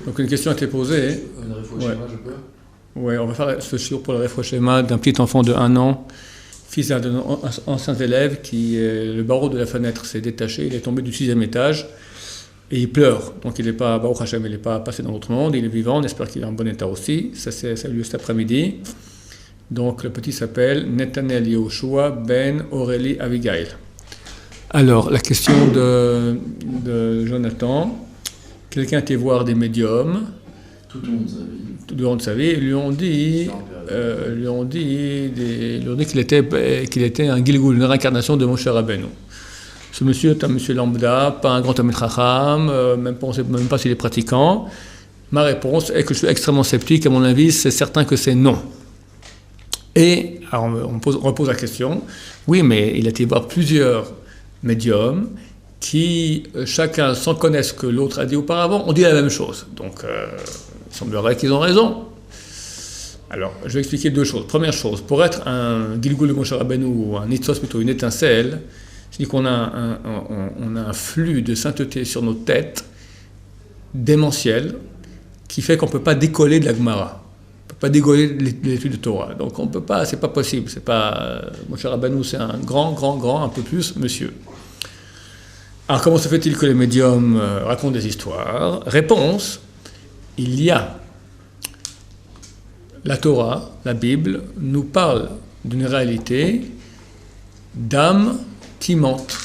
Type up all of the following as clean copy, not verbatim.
Donc une question a été posée. Une réfo schéma, je peux? Oui, on va faire ce shiur pour le réfo schéma d'un petit enfant de 1 an, fils d'un ancien élève qui, le barreau de la fenêtre s'est détaché, il est tombé du 6e étage et il pleure. Donc il n'est pas, Baruch Hashem, il n'est pas passé dans l'autre monde, il est vivant, on espère qu'il est en bon état aussi. Ça a eu lieu cet après-midi. Donc le petit s'appelle Netanel Yehoshua Ben Aurélie Abigail. Alors, la question de Jonathan, quelqu'un a été voir des médiums Tout le monde savait. durant sa vie, ils lui ont dit qu'il était un Gilgul, une réincarnation de Moshe Rabbeinu. Ce monsieur est un monsieur lambda, pas un grand Talmid Chacham, on ne sait même pas s'il est pratiquant. Ma réponse est que je suis extrêmement sceptique, à mon avis, c'est certain que c'est non. Et alors on repose la question, oui, mais il a été voir plusieurs médiums qui, chacun sans connaître ce que l'autre a dit auparavant, ont dit la même chose. Donc, il semblerait qu'ils ont raison. Alors, je vais expliquer 2 choses. Première chose, pour être un Gilgul de Moshe Rabbeinu ou un Nitzos, plutôt une étincelle, c'est-à-dire qu'on a un flux de sainteté sur nos têtes démentiel qui fait qu'on ne peut pas décoller de la Gemara. On ne peut pas décoller de l'étude de Torah. Donc, on ne peut pas, c'est pas possible. C'est pas, Moshe Rabbeinu, c'est un grand, un peu plus monsieur. Alors, comment se fait-il que les médiums racontent des histoires? Réponse, il y a la Torah, la Bible, nous parle d'une réalité d'âmes qui mentent,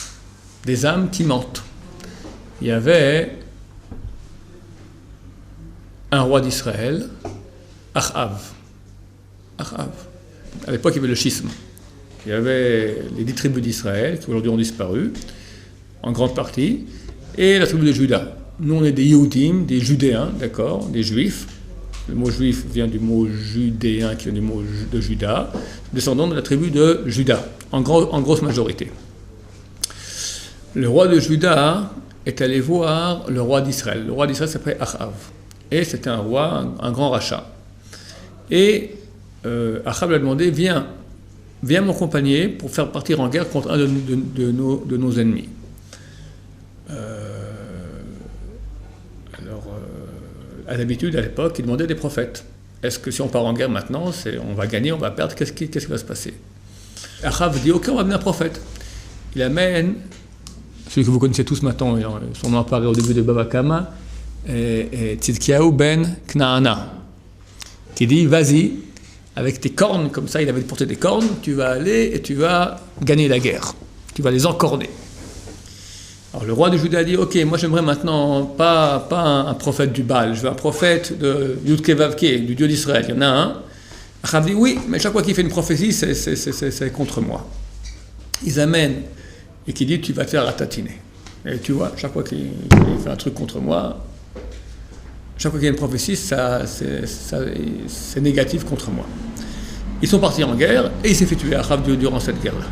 des âmes qui mentent. Il y avait un roi d'Israël, Achav. À l'époque, il y avait le schisme. Il y avait les 10 tribus d'Israël, qui aujourd'hui ont disparu, en grande partie, et la tribu de Juda. Nous, on est des Yehudim, des Judéens, d'accord, des Juifs. Le mot juif vient du mot judéen, qui vient du mot de Juda, descendant de la tribu de Juda, en grosse majorité. Le roi de Juda est allé voir le roi d'Israël. Le roi d'Israël s'appelait Achav. Et c'était un roi, un grand rachat. Et Achav lui a demandé, viens m'accompagner pour faire partir en guerre contre un de nos ennemis. À l'habitude, à l'époque, il demandait des prophètes. Est-ce que si on part en guerre maintenant, on va gagner, on va perdre, qu'est-ce qui va se passer? Achav dit, ok, on va amener un prophète. Il amène, celui que vous connaissez tous maintenant, son nom apparaît au début de Bava Kama, Tzidkiyahu ben Knaana, qui dit, vas-y, avec tes cornes, comme ça, il avait porté des cornes, tu vas aller et tu vas gagner la guerre. Tu vas les encorner. Alors le roi de Juda dit, ok, moi j'aimerais maintenant pas un prophète du Baal, je veux un prophète de Yudke Vavke, du Dieu d'Israël, il y en a un. Achav dit, oui, mais chaque fois qu'il fait une prophétie, c'est contre moi. Ils amènent, et qui dit, tu vas te faire ratatiner. Et tu vois, chaque fois qu'il fait un truc contre moi, chaque fois qu'il y a une prophétie, c'est négatif contre moi. Ils sont partis en guerre, et il s'est fait tuer Achav durant cette guerre-là.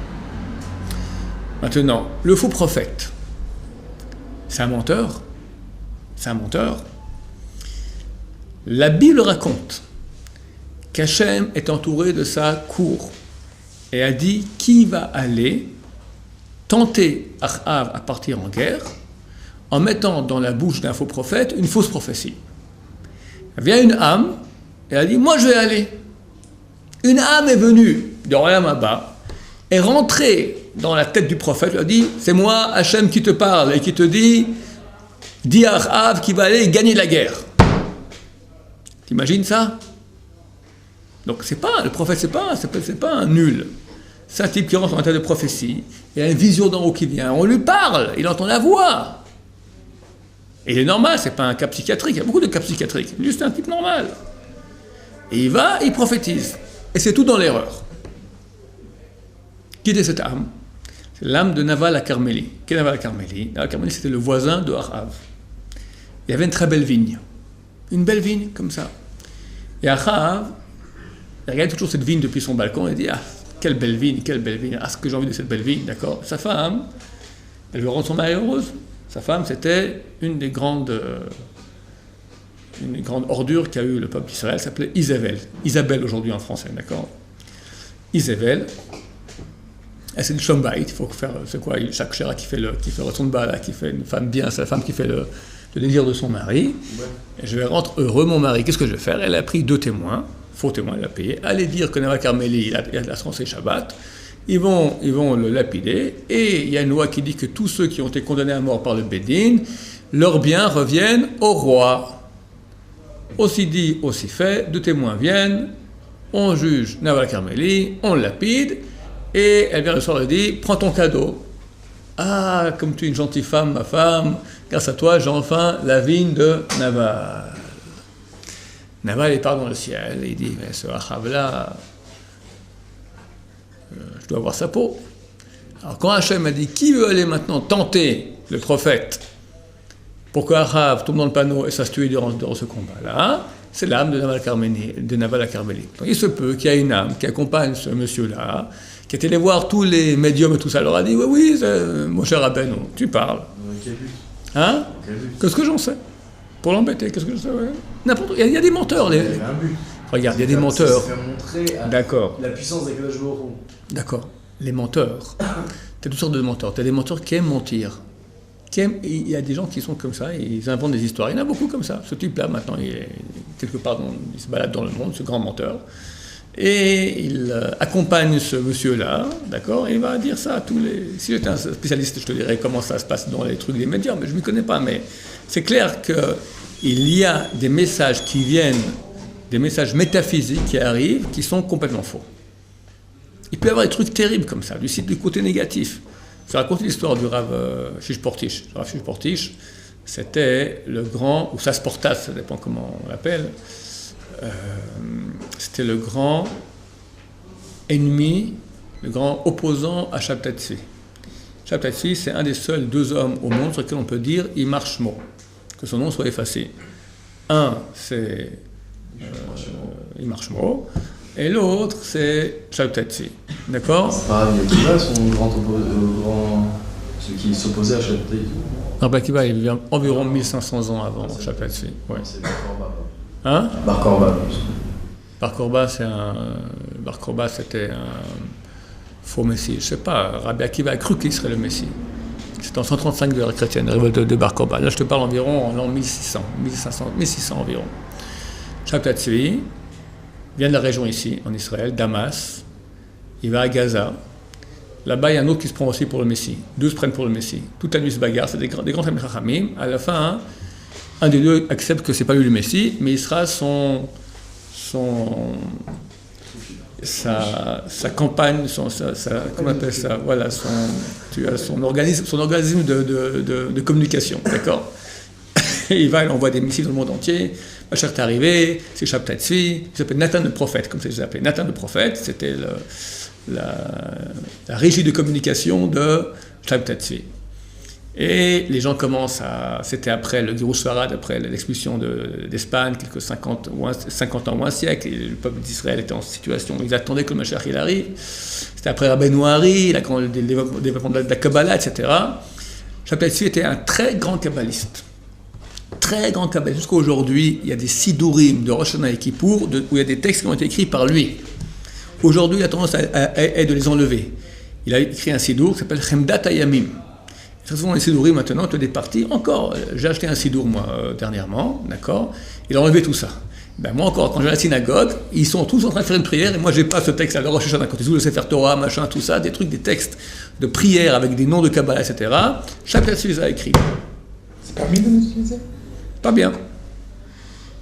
Maintenant, le faux prophète, c'est un menteur. La Bible raconte qu'Hachem est entouré de sa cour et a dit qui va aller tenter Achav à partir en guerre en mettant dans la bouche d'un faux prophète une fausse prophétie. Il vient une âme et elle dit moi je vais aller. Une âme est venue de Royam Abba, est rentrée dans la tête du prophète, lui a dit c'est moi Hachem qui te parle et qui te dit à Achav qui va aller gagner la guerre. T'imagines ça? Donc le prophète c'est pas un nul. C'est un type qui rentre dans un tas de prophéties, il a une vision d'en haut qui vient, on lui parle, il entend la voix. Et il est normal, c'est pas un cas psychiatrique, il y a beaucoup de cas psychiatriques, juste un type normal. Et il va, il prophétise. Et c'est tout dans l'erreur. Qui était cette âme? C'est l'âme de Naval à Carmélie. Quel Naval à Carmélie? Naval à Carmélie, c'était le voisin de Achav. Il y avait une très belle vigne. Une belle vigne, comme ça. Et Achav, il regarde toujours cette vigne depuis son balcon et dit ah, quelle belle vigne, ah, ce que j'ai envie de cette belle vigne, d'accord. Sa femme, elle veut rendre son mari heureuse. Sa femme, c'était une grande ordure qu'a eu le peuple d'Israël, s'appelait Isabelle. Isabelle aujourd'hui en français, d'accord. Isabelle. Et c'est du Shombait, il faut faire, c'est quoi, chaque chéra qui fait le son de bas, là, qui fait une femme bien, c'est la femme qui fait le le désir de son mari, Ouais. et je vais rendre heureux mon mari. Qu'est-ce que je vais faire? Elle a pris 2 témoins, faux témoins, elle a payé, allez dire que Nava Carmeli, il a transgressé Shabbat, ils vont le lapider, et il y a une loi qui dit que tous ceux qui ont été condamnés à mort par le Bédine, leurs biens reviennent au roi. Aussi dit, aussi fait, 2 témoins viennent, on juge Nava Carmeli, on le lapide, et elle vient le soir et dit, prends ton cadeau. Ah, comme tu es une gentille femme, ma femme, grâce à toi, j'ai enfin la vigne de Naval. Naval, il part dans le ciel, et il dit, mais ce Achav-là, je dois avoir sa peau. Alors quand Hachem a dit, qui veut aller maintenant tenter le prophète pour que Achav tombe dans le panneau et ça se tue durant ce combat-là, c'est l'âme de Naval à Carmeli. Donc il se peut qu'il y ait une âme qui accompagne ce monsieur-là, qui est allé voir tous les médiums et tout ça, leur a dit, oui, mon cher Rabbeinu, tu parles. Quel but? Hein? Quel but? Qu'est-ce que j'en sais? Pour l'embêter, qu'est-ce que je sais? Ouais. N'importe. Il y a des menteurs. Il y avait un but. Regarde, il y a des menteurs. C'est faire montrer D'accord. la puissance des Kadosh Baruch Hu. D'accord. Les menteurs. Tu as toutes sortes de menteurs. Tu as des menteurs qui aiment mentir. Il y a des gens qui sont comme ça, ils inventent des histoires. Il y en a beaucoup comme ça. Ce type-là, maintenant, il est quelque part, il se balade dans le monde, ce grand menteur. Et il accompagne ce monsieur-là, d'accord, et il va dire ça à tous les... Si j'étais un spécialiste, je te dirais comment ça se passe dans les trucs des médias, mais je ne m'y connais pas. Mais c'est clair qu'il y a des messages qui viennent, des messages métaphysiques qui arrivent, qui sont complètement faux. Il peut y avoir des trucs terribles comme ça, du côté négatif. Je vais raconter l'histoire du Rav Shish Portish. Le Rav Shish Portish, c'était le grand, ou Sasportas, ça dépend comment on l'appelle, c'était le grand ennemi, le grand opposant à Shabtai Tzvi. Shabtai Tzvi, c'est un des seuls 2 hommes au monde sur lesquels on peut dire « Imar Shmo », que son nom soit effacé. Un, c'est Imar Shmo, et l'autre, c'est Shabtai Tzvi. D'accord? C'est pas Rabbi Akiva, son celui qui s'opposait à Shabtai Tzvi. Rabbi Akiva, il vient environ 1500 ans avant Shabtai Tzvi. Ouais. C'est Bar Korba. Hein? Bar Korba. Bar Korba, c'était un faux messie. Je ne sais pas, Rabbi Akiva a cru qu'il serait le messie. C'était en 135 de l'ère chrétienne, la révolte de Bar Korba. Là, je te parle environ en l'an 1600, 1600 environ. Shabtai Tzvi vient de la région ici, en Israël, Damas. Il va à Gaza. Là-bas, il y a un autre qui se prend aussi pour le messie. 2 se prennent pour le messie. Toute la nuit se bagarre, c'est des grands Talmidei Chachamim. À la fin, un des 2 accepte que c'est pas lui le messie, mais il sera sa campagne, comment on appelle ça, voilà, son organisme de communication, d'accord? Il envoie des missiles dans le monde entier. Mashiach est arrivé, c'est Shabtai Tzvi, il s'appelle Nathan le prophète, comme ça je l'appelais. Nathan le prophète, c'était la régie de communication de Shabtai Tzvi. Et les gens commencent c'était après le Giroush Sfarad, après l'expulsion d'Espagne, quelques 50 ans ou un siècle, et le peuple d'Israël était en situation, ils attendaient que le Mashiach il arrive. C'était après Rabbeinu Hari, le développement de la Kabbalah, etc. Shabtai Tzvi était un très grand kabbaliste. Très grand kabbaliste. Jusqu'à aujourd'hui, il y a des Sidurim de Rosh Hashanah et Kippour, où il y a des textes qui ont été écrits par lui. Aujourd'hui, il a tendance à de les enlever. Il a écrit un Sidur qui s'appelle Chemdat Hayamim. Très souvent, les Sidurim, maintenant, tu es parti. Encore, j'ai acheté un Sidur, moi, dernièrement, d'accord? Il a enlevé tout ça. Ben, moi, encore, quand je vais à la synagogue, ils sont tous en train de faire une prière, et moi, j'ai pas ce texte à Rosh Hashanah, quand ils ouvrent le Sefer Torah, machin, tout ça, des textes de prière avec des noms de Kabbalah, etc. Chaque personne les a écrits. C'est permis de l'utiliser? Pas bien.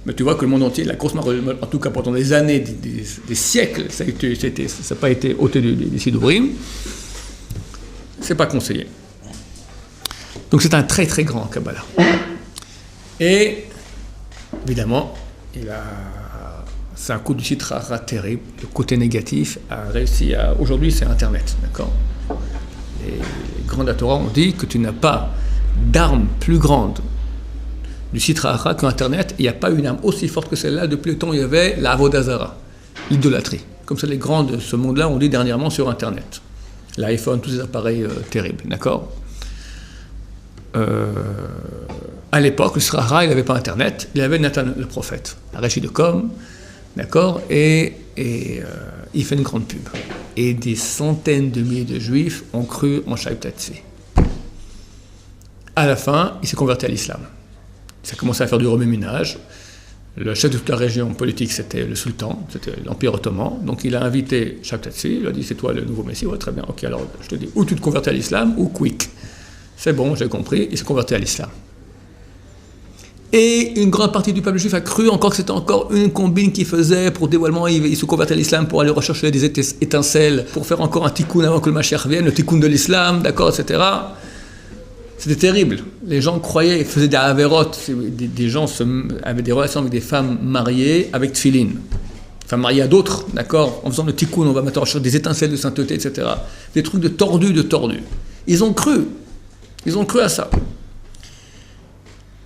Mais tu vois que le monde entier, la grosse en tout cas pendant des années, des siècles, ça n'a pas été ôté des Sidurim. C'est pas conseillé. Donc c'est un très très grand Kabbalah. Et évidemment, c'est un coup du Sitra Achra terrible. Le côté négatif a réussi à... Aujourd'hui, c'est Internet, d'accord? Les grands de la Torah ont dit que tu n'as pas d'arme plus grande du Sitra Achra qu'Internet. Il n'y a pas une arme aussi forte que celle-là depuis le temps où il y avait la Avodah Zara, l'idolâtrie. Comme ça, les grands de ce monde-là ont dit dernièrement sur Internet. L'iPhone, tous ces appareils terribles, d'accord? À l'époque, le Sitra Achra, il n'avait pas Internet, il avait Nathan le prophète, la régie de com, d'accord? Et il fait une grande pub. Et des centaines de milliers de juifs ont cru en Shabtai Tzvi. À la fin, il s'est converti à l'islam. Ça a commencé à faire du remue-ménage. Le chef de toute la région politique, c'était le sultan, c'était l'Empire ottoman. Donc il a invité Shabtai, il lui a dit c'est toi le nouveau messie, ouais, très bien, ok, alors je te dis, ou tu te convertis à l'islam, ou quick. C'est bon, j'ai compris, il s'est converti à l'islam. Et une grande partie du peuple juif a cru encore que c'était encore une combine qu'il faisait pour dévoilement, il se convertit à l'islam pour aller rechercher des étincelles, pour faire encore un tikkun avant que le Mashiach vienne, le tikkun de l'islam, d'accord, etc. C'était terrible. Les gens croyaient, faisaient des avérotes, des gens avaient des relations avec des femmes mariées avec tfilin. Femmes mariées à d'autres, d'accord, en faisant le tikkun, on va maintenant rechercher des étincelles de sainteté, etc. Des trucs de tordus. Ils ont cru à ça.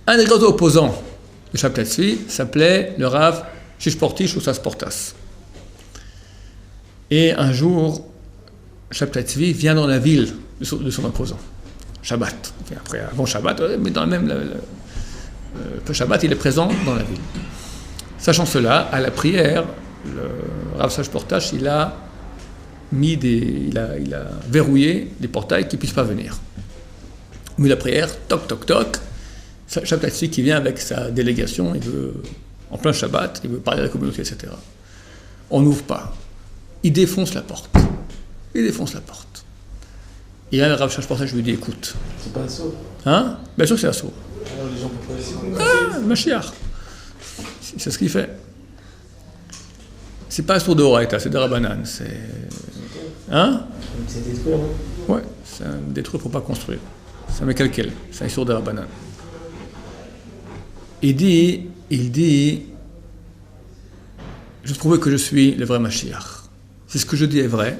Un des grands opposants de Shabtai Tzvi s'appelait le Rav Shishportish ou Sasportas. Et un jour, Shabtai Tzvi vient dans la ville de son opposant, Shabbat. Après, avant Shabbat, mais dans le Shabbat, il est présent dans la ville. Sachant cela, à la prière, le Rav Shishportash, il a verrouillé les portails qui ne puissent pas venir. Mais la prière, toc, toc, toc. Shabtai Tzvi qui vient avec sa délégation, il veut, en plein Shabbat, il veut parler à la communauté, etc. On n'ouvre pas. Il défonce la porte. Et là, le Rav Shishportash lui dit, écoute. C'est pas un saut. Hein? Bien sûr que c'est un saut. Alors les gens pourquoi ils sont Mashiach. C'est ce qu'il fait. C'est pas un saut de Horaïta, c'est de Rabbanan. C'est. Hein? C'est détruire, non? Ouais, c'est un détruire pour pas construire. C'est un mécalquel, c'est un saut de Rabbanan. Il dit, je trouvais que je suis le vrai Mashiach. Si ce que je dis est vrai,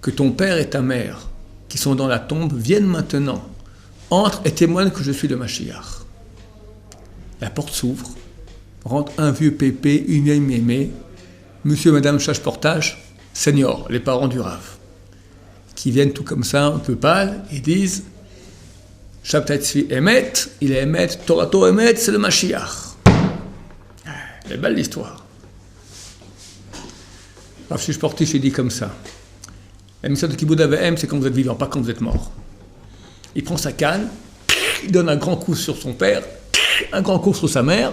que ton père et ta mère, qui sont dans la tombe, viennent maintenant, entrent et témoignent que je suis le Mashiach. La porte s'ouvre, rentre un vieux pépé, une vieille mémé, monsieur et madame Shishportash, senior, les parents du Rav, qui viennent tout comme ça, un peu pâles, et disent Shabtai Tzvi Emet, il est Emet, Torato Emet, c'est le Mashiach. Elle est belle l'histoire. Rav Shishportish, il dit comme ça. La mission de Kibbout Avehem, c'est quand vous êtes vivant, pas quand vous êtes mort. Il prend sa canne, il donne un grand coup sur son père, un grand coup sur sa mère,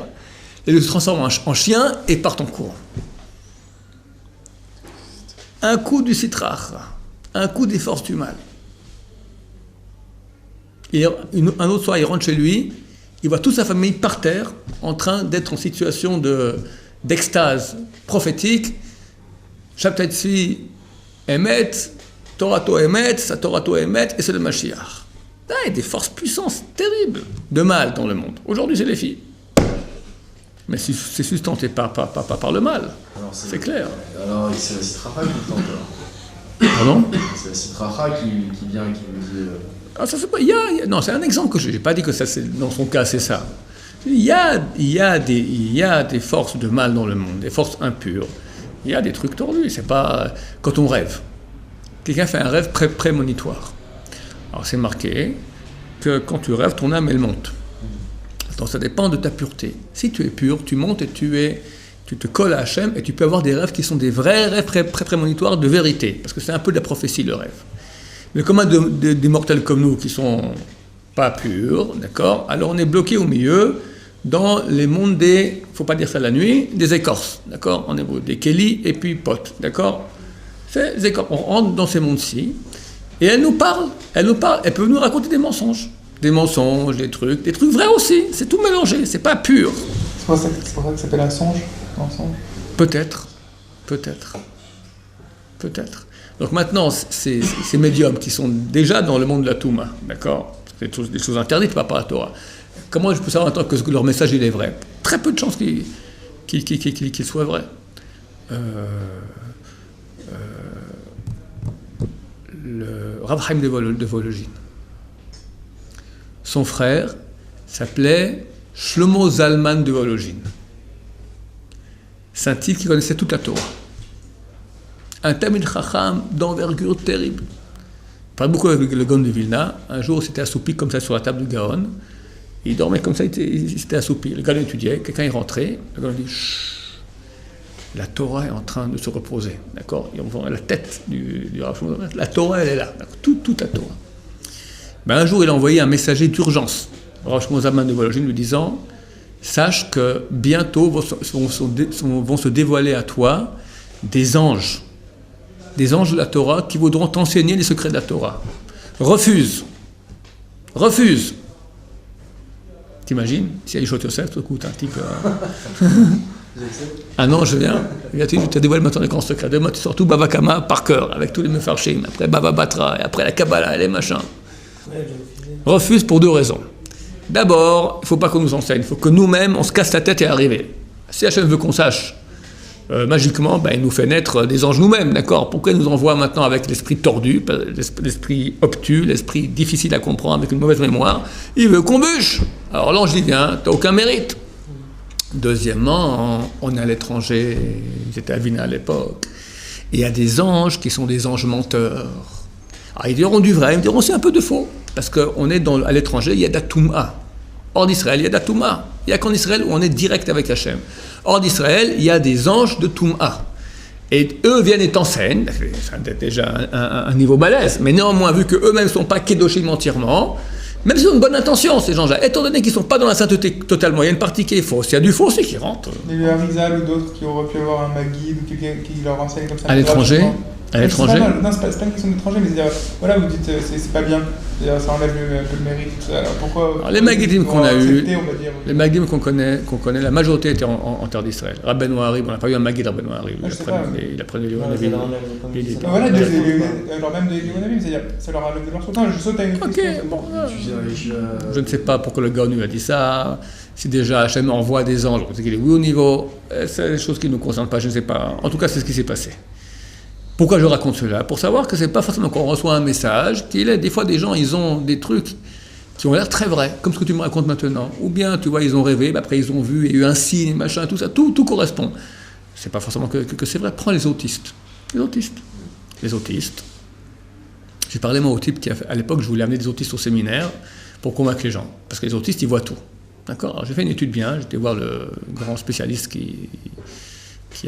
et le transforme en chien et part en courant. Un coup du Sitrach, un coup des forces du mal. Un autre soir, il rentre chez lui, il voit toute sa famille par terre, en train d'être en situation d'extase prophétique. Shabtai Tzvi Emet, Torato Emet, sa Torato Emet, et c'est le Mashiach. Il y a des forces puissantes terribles de mal dans le monde. Aujourd'hui, c'est les filles. Mais c'est sustenté par le mal. Alors, c'est clair. Alors, c'est la Sitracha qui le tente, alors. Pardon? C'est la Sitracha qui vient, qui vous dit... Ah, ça, c'est pas, non, c'est un exemple que je n'ai pas dit que ça, dans son cas, c'est ça. Il y a des forces de mal dans le monde, des forces impures. Il y a des trucs tordus. C'est pas quand on rêve. Quelqu'un fait un rêve prémonitoire. Alors c'est marqué que quand tu rêves, ton âme elle monte. Donc ça dépend de ta pureté. Si tu es pur, tu montes et tu te colles à Hachem et tu peux avoir des rêves qui sont des vrais rêves prémonitoires de vérité. Parce que c'est un peu de la prophétie le rêve. Mais comme des mortels comme nous qui sont pas purs, d'accord, alors on est bloqué au milieu dans les mondes des, faut pas dire ça la nuit, des écorces, d'accord, en hébreu, des kéli et puis potes, d'accord. Ces écorces, on rentre dans ces mondes-ci et elle nous parle, elle peut nous raconter des mensonges, des trucs vrais aussi, c'est tout mélangé, c'est pas pur. C'est pour ça que ça s'appelle un songe, mensonge. Peut-être. Donc maintenant, ces médiums qui sont déjà dans le monde de la Touma, d'accord, c'est des choses interdites par la Torah. Comment je peux savoir maintenant que leur message il est vrai? Très peu de chances qu'il soit vrai. Le Rav Chaim de Volojine, son frère s'appelait Shlomo Zalman de Volojine. C'est un type qui connaissait toute la Torah. Un Talmid Chacham d'envergure terrible. Il parlait beaucoup avec le Gaon de Vilna. Un jour, il s'était assoupi comme ça sur la table du Gaon. Il dormait comme ça, il s'était assoupi. Le Gaon étudiait, quelqu'un est rentré. Le Gaon dit chut, la Torah est en train de se reposer. D'accord? Et on voit la tête du Rav Shlomo. La Torah, elle est là. Toute la Torah. Ben, un jour, il a envoyé un messager d'urgence au Rav Shlomo Zalman de Volojine lui disant sache que bientôt vont se dévoiler à toi des anges de la Torah qui voudront t'enseigner les secrets de la Torah. Refuse. T'imagines, si Yeshua Yosef, tout coûte un petit peu. Ah non, je viens. Je te dévoile maintenant les grands secrets. Demain, tu sors tout Bava Kama par cœur, avec tous les Mefarshim, après Bava Batra, et après la Kabbalah et les machins. Refuse pour deux raisons. D'abord, il ne faut pas qu'on nous enseigne, il faut que nous-mêmes, on se casse la tête et arriver. Si Hachem veut qu'on sache, magiquement, il nous fait naître des anges nous-mêmes, d'accord? Pourquoi il nous envoie maintenant avec l'esprit tordu, l'esprit obtus, l'esprit difficile à comprendre, avec une mauvaise mémoire? Il veut qu'on bûche. Alors l'ange dit, viens, t'as aucun mérite. Deuxièmement, on est à l'étranger, j'étais à Vina à l'époque, et il y a des anges qui sont des anges menteurs. Alors ils diront du vrai, ils diront c'est un peu de faux, parce qu'on est à l'étranger, il y a d'Atouma. Hors d'Israël, il y a d'Atouma. Il n'y a qu'en Israël où on est direct avec Hachem. Hors d'Israël, il y a des anges de Touma. Et eux viennent et t'enseignent, c'est déjà un niveau balèze, mais néanmoins, vu qu'eux-mêmes ne sont pas Kedoshim entièrement, même s'ils ont une bonne intention, ces gens-là, étant donné qu'ils ne sont pas dans la sainteté totalement, il y a une partie qui est fausse, il y a du faux aussi qui rentre. Il y a eu Arizal ou d'autres qui auraient pu avoir un Maguide ou quelqu'un qui leur enseigne comme ça. À l'étranger? À l'étranger? Non, c'est pas une question d'étranger, mais c'est-à-dire, voilà, vous dites c'est pas bien, ça enlève un peu le mérite, tout ça. Alors pourquoi? Alors, les Magidim qu'on a eu, on va dire, les Magidim qu'on connaît, la majorité étaient en terre d'Israël. Rabbeinu Harib, on n'a pas eu un Maguid Rabbeinu Harib. Il apprenait les Wanavim. Voilà, alors même des Wanavim, c'est-à-dire, ça leur a levé leur sautin. Je saute à une question. Bon, je ne sais pas pourquoi le gars nous a dit ça. Si déjà Hachem envoie des anges, c'est qu'il est oui au niveau, c'est des choses qui ne nous concernent pas, je ne sais pas. En tout cas, c'est ce qui s'est passé. Pourquoi je raconte cela? Pour savoir que c'est pas forcément qu'on reçoit un message, des fois des gens, ils ont des trucs qui ont l'air très vrais, comme ce que tu me racontes maintenant. Ou bien, tu vois, ils ont rêvé, après ils ont vu, il y a eu un signe, machin, tout ça, tout correspond. C'est pas forcément que c'est vrai. Prends les autistes. Les autistes. J'ai parlé moi au type qui, à l'époque, je voulais amener des autistes au séminaire pour convaincre les gens. Parce que les autistes, ils voient tout. D'accord? Alors, j'ai fait une étude bien, j'étais voir le grand spécialiste qui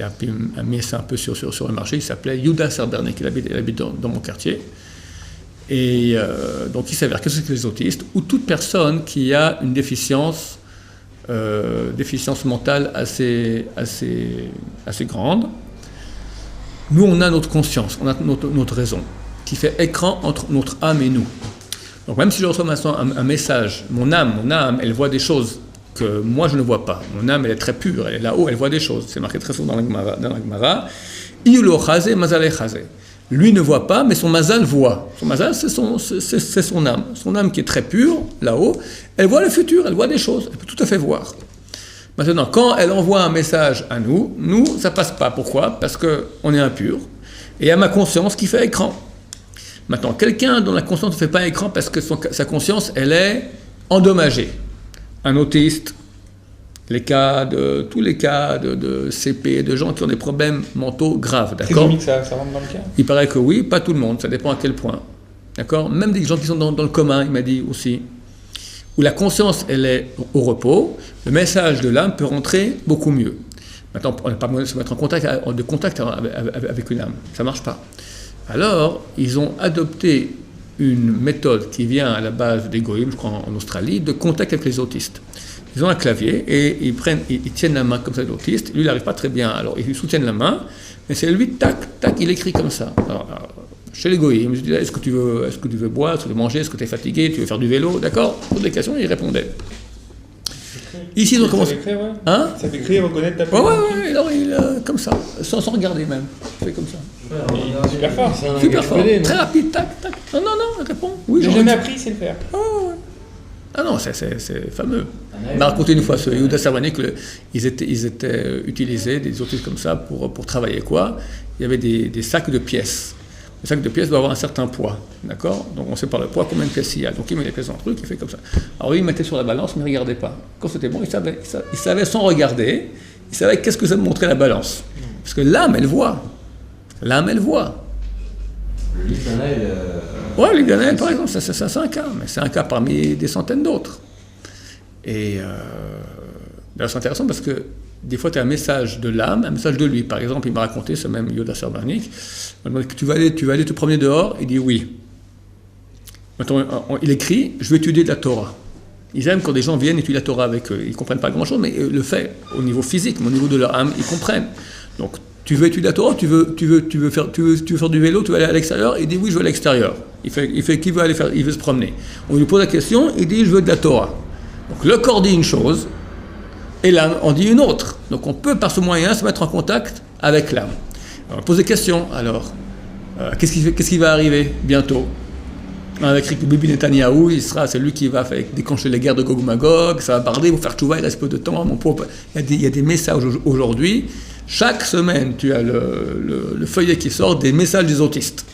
a mis ça un peu sur le marché, il s'appelait Yehuda Serbernik, il habite dans mon quartier. Et donc il s'avère que c'est que les autistes, ou toute personne qui a une déficience mentale assez grande, nous on a notre conscience, on a notre raison, qui fait écran entre notre âme et nous. Donc même si je reçois maintenant un message, mon âme, elle voit des choses que moi je ne vois pas. Mon âme, elle est très pure, elle est là-haut, elle voit des choses. C'est marqué très souvent dans la Gemara. Iyulo chazé, mazalé chazé. Lui ne voit pas, mais son mazal voit. Son mazal, c'est son âme. Son âme qui est très pure, là-haut, elle voit le futur, elle voit des choses, elle peut tout à fait voir. Maintenant, quand elle envoie un message à nous, ça passe pas. Pourquoi? Parce qu'on est impur. Et il y a ma conscience qui fait écran. Maintenant, quelqu'un dont la conscience ne fait pas écran parce que sa conscience, elle est endommagée. Un autiste, tous les cas de CP, de gens qui ont des problèmes mentaux graves, d'accord? C'est ça rentre dans le cas? Il paraît que oui, pas tout le monde, ça dépend à quel point, d'accord? Même des gens qui sont dans le commun, il m'a dit aussi, où la conscience, elle est au repos, le message de l'âme peut rentrer beaucoup mieux. Maintenant, on n'a pas besoin de se mettre en contact avec une âme, ça ne marche pas. Alors, ils ont adopté une méthode qui vient à la base des goïms, je crois en Australie, de contact avec les autistes. Ils ont un clavier et ils tiennent la main comme ça de l'autiste. Lui, il n'arrive pas très bien, alors ils lui soutiennent la main, mais c'est lui, tac, tac, il écrit comme ça. Alors, chez les goïms, je disais, est-ce que tu veux boire, est-ce que tu veux manger, est-ce que tu es fatigué, tu veux faire du vélo, d'accord? Toutes les questions, il répondait. Ici, ils ont commencé. Hein? Ça fait écrire, reconnaître ta Ouais, alors comme ça, sans regarder même. Il fait comme ça. Super fort. Super fort. Très rapide, tac, tac. Non, réponds. Oui, j'ai jamais appris, c'est le faire. Ah non, c'est fameux. Il m'a raconté une fois, ce Yehuda Serbernik, ils étaient utilisés, des autistes comme ça, pour travailler quoi. Il y avait des sacs de pièces. Le sac de pièces doit avoir un certain poids, d'accord? Donc on sait par le poids combien de pièces il y a. Donc il met les pièces dans le truc, il fait comme ça. Alors lui, il mettait sur la balance, mais il ne regardait pas. Quand c'était bon, il savait sans regarder, il savait qu'est-ce que ça montrait la balance. Parce que l'âme, elle voit. L'âme, elle voit. Le Libanais, ouais, le Libanais, par exemple, c'est un cas, mais c'est un cas parmi des centaines d'autres. Et d'ailleurs, c'est intéressant parce que des fois, tu as un message de l'âme, un message de lui. Par exemple, il m'a raconté, ce même Yehuda Serbernik, il m'a demandé que tu vas aller te promener dehors. Il dit oui. Maintenant, il écrit, je vais étudier de la Torah. Ils aiment quand des gens viennent étudier la Torah avec eux. Ils ne comprennent pas grand-chose, mais le fait au niveau physique, mais au niveau de leur âme, ils comprennent. Donc, tu veux étudier la Torah, tu veux faire du vélo, tu veux aller à l'extérieur, il dit oui, je veux à l'extérieur. Il fait qui veut aller faire, il veut se promener. On lui pose la question, il dit je veux de la Torah. Donc le corps dit une chose, et l'âme en dit une autre. Donc on peut par ce moyen se mettre en contact avec l'âme. Alors, on pose des questions, alors, qu'est-ce qui va arriver bientôt? Avec Bibi Netanyahou, c'est lui qui va déclencher les guerres de Gog Magog, ça va parler, il va faire tchouva, il reste peu de temps, mon pauvre. Il y a des messages aujourd'hui. Chaque semaine, tu as le feuillet qui sort des messages des autistes.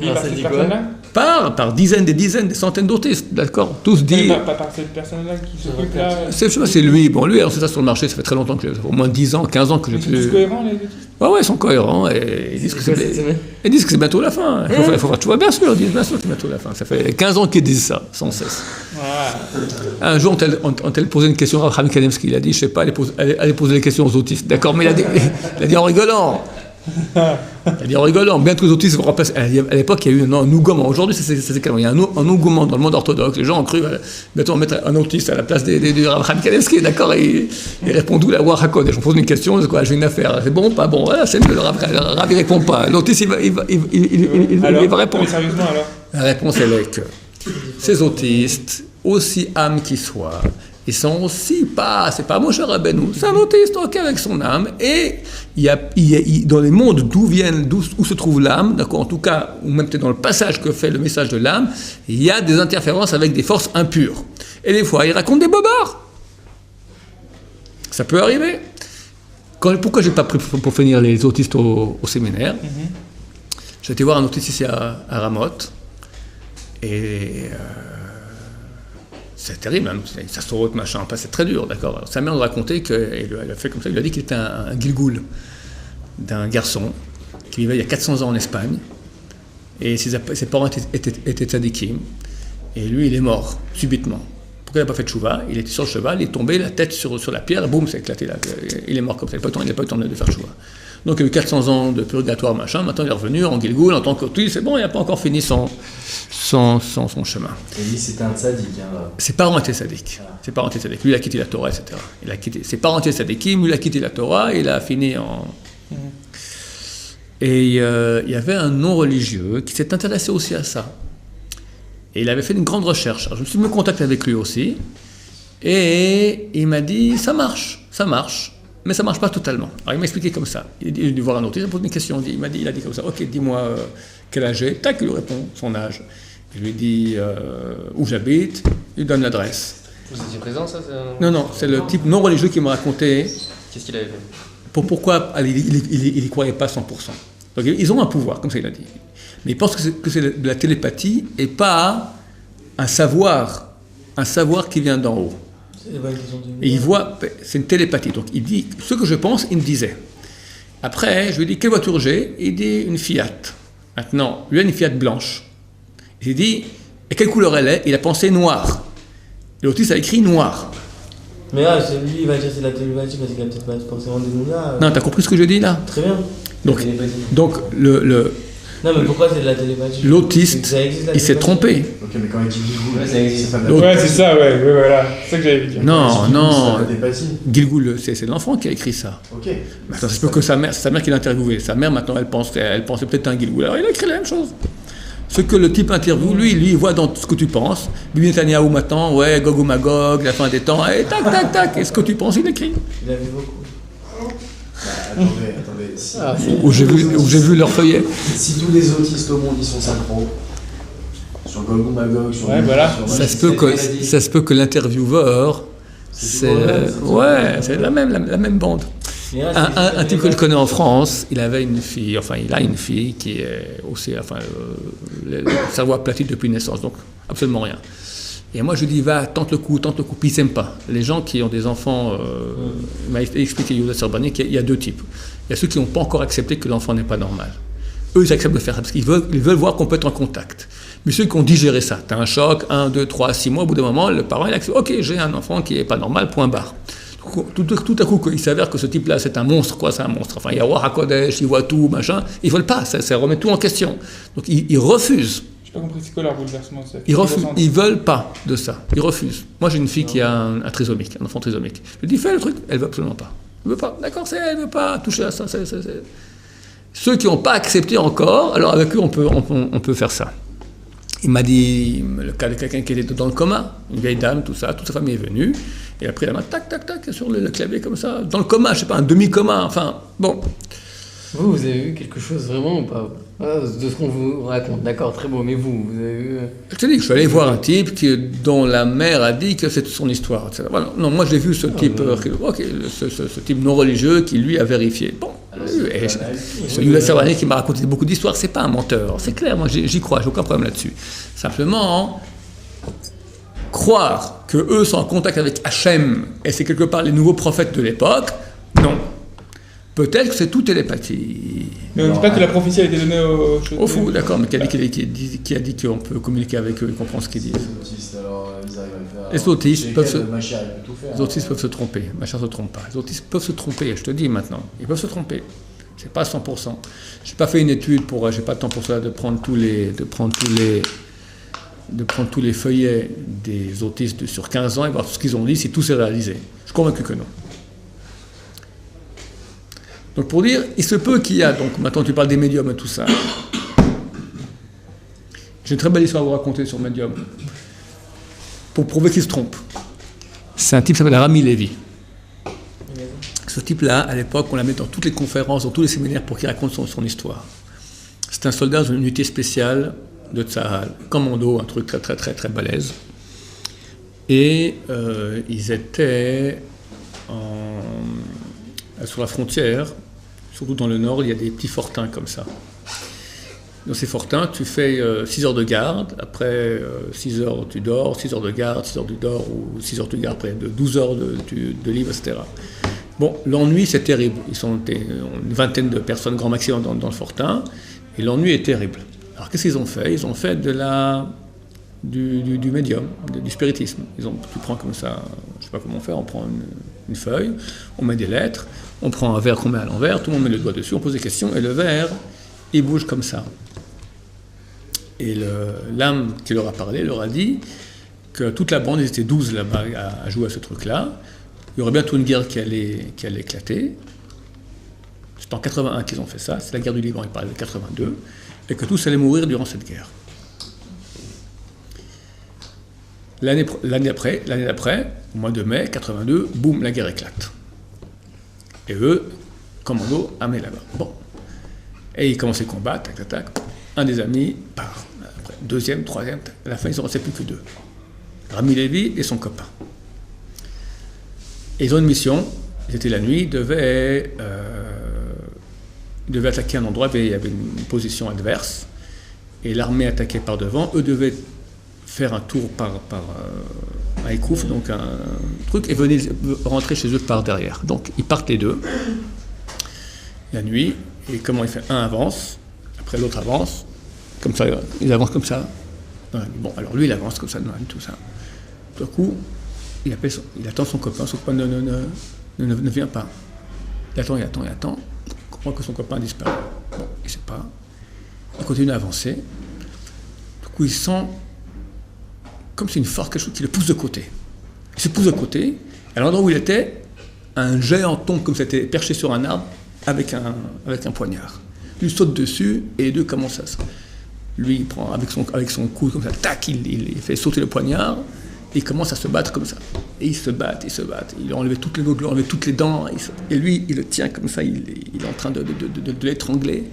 Ça dit quoi? Par dizaines, des centaines d'autistes, d'accord? Tous disent... Pas par cette personne-là qui s'occupe là... C'est lui. Bon, lui, alors c'est ça sur le marché, ça fait très longtemps, au moins 10 ans, 15 ans que je... Ils sont tous cohérents, les autistes? Ouais, ils sont cohérents, et ils disent que c'est bientôt la fin. Il faut faire, tu vois, bien sûr, ils disent bien sûr que c'est bientôt la fin. Ça fait 15 ans qu'ils disent ça, sans cesse. Un jour, on t'a posé une question à Abraham Kanemski, il a dit, je sais pas, allez poser les questions aux autistes, d'accord? Mais il a dit en rigolant. C'est-à-dire en rigolant, bien que les autistes vont remplacer. À l'époque, il y a eu un engouement. Aujourd'hui, c'est calme. Il y a un engouement dans le monde orthodoxe. Les gens ont cru bientôt on va mettre un autiste à la place du Abraham Kanemski, d'accord? Et il répond d'où la War HaKodesh. On pose une question, c'est quoi? J'ai une affaire. C'est bon, pas bon? Voilà, c'est mieux. Le Rav ne répond pas. L'autiste, il va répondre. Mais sérieusement, alors? La réponse, elle est que ces autistes, aussi âmes qu'ils soient, ils sont aussi c'est pas Moshe Rabbeinu, c'est un autiste, ok, avec son âme, et dans les mondes où se trouve l'âme, d'accord, en tout cas, ou même peut-être dans le passage que fait le message de l'âme, il y a des interférences avec des forces impures. Et des fois, ils racontent des bobards. Ça peut arriver. Pourquoi j'ai pas pris pour finir les autistes au séminaire? J'ai été voir un autiste ici à Ramoth, et... c'est terrible, hein, ça saute, machin, c'est très dur, d'accord. Sa mère nous racontait qu'elle a fait comme ça, il lui a dit qu'il était un gilgoul d'un garçon qui vivait il y a 400 ans en Espagne, et ses parents étaient tzadikim, et lui, il est mort, subitement. Pourquoi il n'a pas fait de tchouva? Il était sur le cheval, il est tombé, la tête sur la pierre, boum, c'est éclaté, là. Il est mort comme ça, il n'a pas eu le temps de faire tchouva. Donc il y a eu 400 ans de purgatoire, machin, maintenant il est revenu en gilgoul, en tant qu'autiste, c'est bon, il n'a pas encore fini son chemin. Et lui, c'était un tzaddik. Ses parents étaient tzaddik. Lui, il a quitté la Torah, etc. Ses parents étaient tzaddikim, lui, il a quitté la Torah, et il a fini en... Et il y avait un non-religieux qui s'est intéressé aussi à ça. Et il avait fait une grande recherche. Alors, je me suis mis en contact avec lui aussi, et il m'a dit, ça marche, mais ça ne marche pas totalement. Alors il m'a expliqué comme ça. Il est dû voir un autre, il a posé une question, il a dit comme ça, ok, dis-moi quel âge j'ai, tac, il lui répond son âge. Je lui dis où j'habite, il lui donne l'adresse. Vous étiez présent, ça? Non, c'est le type non religieux qui m'a raconté. Qu'est-ce qu'il avait fait? Pourquoi il n'y croyait pas 100%. Donc ils ont un pouvoir, comme ça il a dit. Mais ils pensent que c'est de la télépathie et pas un savoir qui vient d'en haut. Et il voit, c'est une télépathie. Donc il dit, ce que je pense, il me disait. Après, je lui dis, quelle voiture j'ai? Il dit, une Fiat. Maintenant, lui a une Fiat blanche. J'ai dit, et quelle couleur elle est? Il a pensé noir. Et l'autiste a écrit noir. Mais là, lui, il va dire c'est de la télépathie parce qu'il a peut-être pas forcément des mots là. Non, t'as compris ce que je dis là? Très bien. Donc Non, mais pourquoi c'est de la télépathie? L'autiste, il s'est trompé. Ok, mais quand il dit Gilgoul, ça existe, ça Ouais, c'est ça, ouais, voilà. C'est ça que j'avais dit. Non. Gilgoul, c'est l'enfant qui a écrit ça. Ok. Maintenant, c'est que sa mère qui l'a interviewé. Sa mère, maintenant, elle pensait peut-être à un Gilgoul. Alors, il a écrit la même chose. Ce que le type interview, lui, il voit dans ce que tu penses. Bibi Netanyahou maintenant, ouais, Gog ou Magog, la fin des temps, et tac. Et ce que tu penses, il écrit. Il a vu beaucoup. Attendez. Où j'ai vu leur feuillet. Si tous les autistes au monde, ils sont synchro, sur Gog ou Magog, sur... Ouais, voilà. Ça se peut que l'intervieweur, c'est la même bande. Un type que je connais en France, il a une fille qui est aussi, le cerveau aplati depuis naissance, donc absolument rien. Et moi je lui dis, va, tente le coup, puis ils s'aiment pas. Les gens qui ont des enfants, il m'a expliqué Yehuda Serbani qu'il y a deux types. Il y a ceux qui n'ont pas encore accepté que l'enfant n'est pas normal. Eux, ils acceptent de faire ça, parce qu'ils veulent voir qu'on peut être en contact. Mais ceux qui ont digéré ça, tu as un choc, 1, 2, 3, 6 mois, au bout d'un moment, le parent, il accepte, ok, j'ai un enfant qui n'est pas normal, point barre. Tout à coup, il s'avère que ce type-là, c'est un monstre, quoi, c'est un monstre. Enfin, il y a War HaKodesh, il voit tout, machin. Ils veulent pas, ça remet tout en question. Donc, ils refusent. pas compris, c'est quoi leur bouleversement? Ils veulent pas de ça. Ils refusent. Moi, j'ai une fille qui a un trisomique, un enfant trisomique. Je lui dis, fais le truc. Elle veut absolument pas. Elle veut pas. D'accord, elle veut pas toucher à ça. Ceux qui n'ont pas accepté encore, alors avec eux, on peut faire ça. Il m'a dit le cas de quelqu'un qui était dans le coma, une vieille dame, tout ça, toute sa famille est venue, et après, elle m'a tac, tac, tac, sur le clavier comme ça, dans le coma, je sais pas, un demi-coma, enfin, bon. Vous avez vu quelque chose vraiment ou pas? De ce qu'on vous raconte, d'accord, très beau, mais vous avez vu... Je te dis que je suis allé voir un type dont la mère a dit que c'est son histoire, etc. Voilà. Non, moi j'ai vu ce type, ce type non religieux qui lui a vérifié. Bon, ce Yuda Servani qui m'a raconté beaucoup d'histoires, c'est pas un menteur, c'est clair, moi j'y crois, j'ai aucun problème là-dessus. Simplement, croire que eux sont en contact avec Hachem et c'est quelque part les nouveaux prophètes de l'époque, non. Peut-être que c'est tout télépathie. Mais on ne dit pas que la prophétie a été donnée au fou, d'accord, mais qui a dit qu'on peut communiquer avec eux et comprendre ce qu'ils disent. Les autistes, alors, ils arrivent à le faire. Les autistes peuvent se tromper. Machin se trompe pas. Les autistes peuvent se tromper, je te dis maintenant. Ils peuvent se tromper. C'est pas 100%. J'ai pas fait une étude j'ai pas le temps pour ça de prendre tous les feuillets des autistes sur 15 ans et voir tout ce qu'ils ont dit, si tout s'est réalisé. Je suis convaincu que non. Donc pour dire, il se peut qu'il y a, donc maintenant tu parles des médiums et tout ça. J'ai une très belle histoire à vous raconter sur médium. Pour prouver qu'il se trompe. C'est un type qui s'appelle Rami Levy. Ce type-là, à l'époque, on l'a mis dans toutes les conférences, dans tous les séminaires pour qu'il raconte son histoire. C'est un soldat dans une unité spéciale de Tsahal, commando, un truc très très très très balèze. Et ils étaient sur la frontière. Surtout dans le nord, il y a des petits fortins comme ça. Dans ces fortins, tu fais 6 heures de garde, après 6 heures tu dors, 6 heures de garde, 6 heures tu dors, ou 6 heures tu gardes, après 12 heures de livre, etc. Bon, l'ennui c'est terrible. Ils sont une vingtaine de personnes, grand maximum, dans le fortin, et l'ennui est terrible. Alors qu'est-ce qu'ils ont fait? Ils ont fait du médium, du spiritisme. Tu prends comme ça, je ne sais pas comment faire, on prend une feuille, on met des lettres, on prend un verre qu'on met à l'envers, tout le monde met le doigt dessus, on pose des questions, et le verre, il bouge comme ça. Et l'âme qui leur a parlé leur a dit que toute la bande, ils étaient 12 là-bas à jouer à ce truc-là, il y aurait bientôt une guerre qui allait éclater. C'est en 81 qu'ils ont fait ça, c'est la guerre du Liban, ils parlent de 82, et que tous allaient mourir durant cette guerre. L'année d'après, au mois de mai 82, boum, la guerre éclate. Et eux, commando, amenés là-bas. Bon. Et ils commencent les combats, tac, tac, tac. Un des amis part. Après, deuxième, troisième, tac. À la fin, ils n'en restaient plus que 2. Rami Levy et son copain. Et ils ont une mission. C'était la nuit, ils devaient attaquer un endroit, il y avait une position adverse. Et l'armée attaquait par devant. Eux devaient faire un tour par un écouf, donc un truc, et venir rentrer chez eux par derrière. Donc ils partent les deux, la nuit, et comment il fait? Un avance, après l'autre avance, comme ça, ils avancent comme ça. Bon, alors lui il avance comme ça, tout ça. Tout à coup, il attend son copain ne vient pas. Il attend, il comprend que son copain disparaît. Bon, il ne sait pas. Il continue à avancer. Du coup, il sent comme c'est une force, quelque chose qui le pousse de côté. Il se pousse de côté, à l'endroit où il était, un géant tombe comme c'était perché sur un arbre avec un poignard. Lui saute dessus et les deux commencent à... Lui, il prend avec son coude comme ça, tac, il fait sauter le poignard et il commence à se battre comme ça. Et ils se battent. Il a enlevé toutes les dents, il a enlevé toutes les dents, et lui, il le tient comme ça, il est en train de l'étrangler.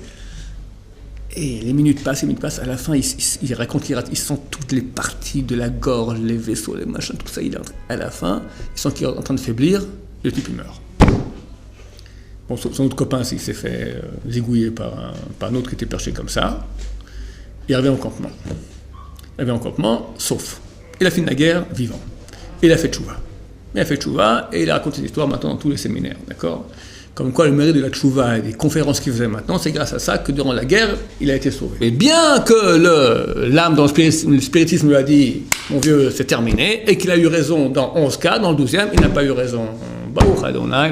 Et les minutes passent, à la fin, il raconte qu'il sent toutes les parties de la gorge, les vaisseaux, les machins, tout ça, à la fin, il sent qu'il est en train de faiblir, et le type, il meurt. Bon, son autre copain, il s'est fait zigouiller par un autre qui était perché comme ça, il revient au campement, sauf. Il a fini la guerre vivant. Et il a fait tchouva. Et il a raconté cette histoire maintenant dans tous les séminaires, d'accord? Comme quoi le mérite de la tchouva et des conférences qu'il faisait maintenant, c'est grâce à ça que durant la guerre, il a été sauvé. Et bien que l'âme dans le spiritisme lui a dit « Mon vieux, c'est terminé », et qu'il a eu raison dans 11 cas, dans le 12e, il n'a pas eu raison. Baruch Adonai,